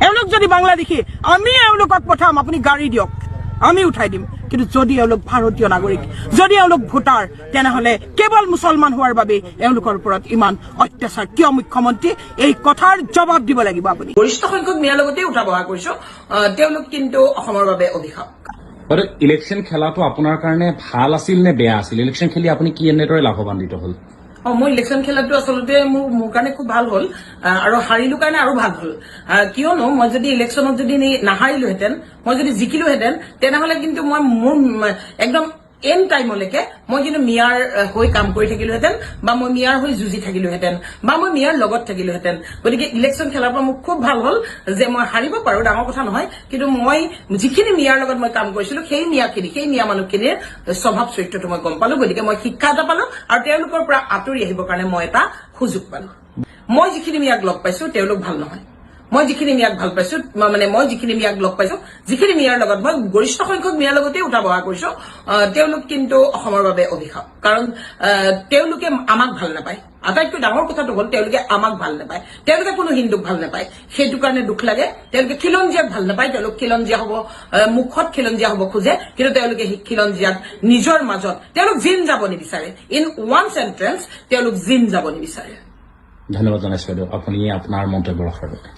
এওঁলোক যদি বাংলাদেশী আমি এওঁলোকক পঠাম, আপুনি গাড়ী দিয়ক, আমি উঠাই দিম। কিন্তু যদি এওঁলোক ভাৰতীয় নাগৰিক, যদি এওঁলোক ভোটাৰ, তেনেহলে কেৱল মুছলমান হোৱাৰ বাবে এওঁলোকৰ ওপৰত ইমান অত্যাচাৰ কিয়? মুখ্যমন্ত্ৰী এই কথাৰ জবাব দিব লাগিব আপুনি। গৰিষ্ঠ সংখ্যক মিয়াৰ লগতে উঠা বহা কৰিছো, তেওঁলোক কিন্তু অসমৰ বাবে অভিশাপ। ইলেকশ্যন খেলাটো আপোনাৰ কাৰণে ভাল আছিল নে বেয়া আছিল? ইলেকশ্যন খেলি আপুনি কি এনেদৰে লাভৱান্বিত হ'ল? মই ইলেকশ্যন খেলাটো আচলতে মোৰ কাৰণে খুব ভাল হ'ল, আৰু হাৰিলো কাৰণে আৰু ভাল হ'ল। কিয়নো মই যদি ইলেকশ্যনত যদি নাহাৰিলোহেঁতেন, মই যদি জিকিলোহেঁতেন, তেনেহলে কিন্তু মই মোৰ একদম এণ্ড টাইমলৈকে মই কিন্তু মিয়াৰ হৈ কাম কৰি থাকিলোহেঁতেন, বা মই মিয়াৰ হৈ যুঁজি থাকিলোহেঁতেন, বা মই মিয়াৰ লগত থাকিলোহেঁতেন। গতিকে ইলেকশ্যন খেলাৰ পৰা মোক খুব ভাল হ'ল যে মই হাৰিব পাৰো, ডাঙৰ কথা নহয়, কিন্তু মই যিখিনি মিয়াৰ লগত মই কাম কৰিছিলো সেই মিয়া মানুহখিনিৰ স্বভাৱ চৰিত্ৰটো মই গম পালো। গতিকে মই শিক্ষা এটা পালো, আৰু তেওঁলোকৰ পৰা আঁতৰি আহিবৰ কাৰণে মই এটা সুযোগ পালো। মই যিখিনি মিয়াক লগ পাইছো তেওঁলোক ভাল নহয়। মই যিখিনি মিয়াক ভাল পাইছো, মই যিখিনি মিয়াক লগ পাইছো, যিখিনি মিয়াৰ লগত মই গৰিষ্ঠ সংখ্যক মিয়াৰ লগতে উঠা বহা কৰিছো, তেওঁলোক কিন্তু অসমৰ বাবে অভিশাপ। কাৰণ তেওঁলোকে আমাক ভাল নাপায়। আটাইতকৈ ডাঙৰ কথাটো হ'ল তেওঁলোকে আমাক ভাল নাপায়, তেওঁলোকে কোনো হিন্দুক ভাল নাপায়। সেইটো কাৰণে দুখ লাগে। তেওঁলোকে খিলঞ্জীয়াক ভাল নাপায়, তেওঁলোক খিলঞ্জীয়া হ'ব, মুখত খিলঞ্জীয়া হ'ব খোজে, কিন্তু তেওঁলোকে খিলঞ্জীয়াক নিজৰ মাজত তেওঁলোক জিন যাব নিবিচাৰে। ইন ওৱান সেন্টেন্স তেওঁলোক জিন যাব নিবিচাৰে। ধন্যবাদ জনাইছো বাইদেউ, আপুনি আপোনাৰ মন্তব্য ৰখাৰ বাবে।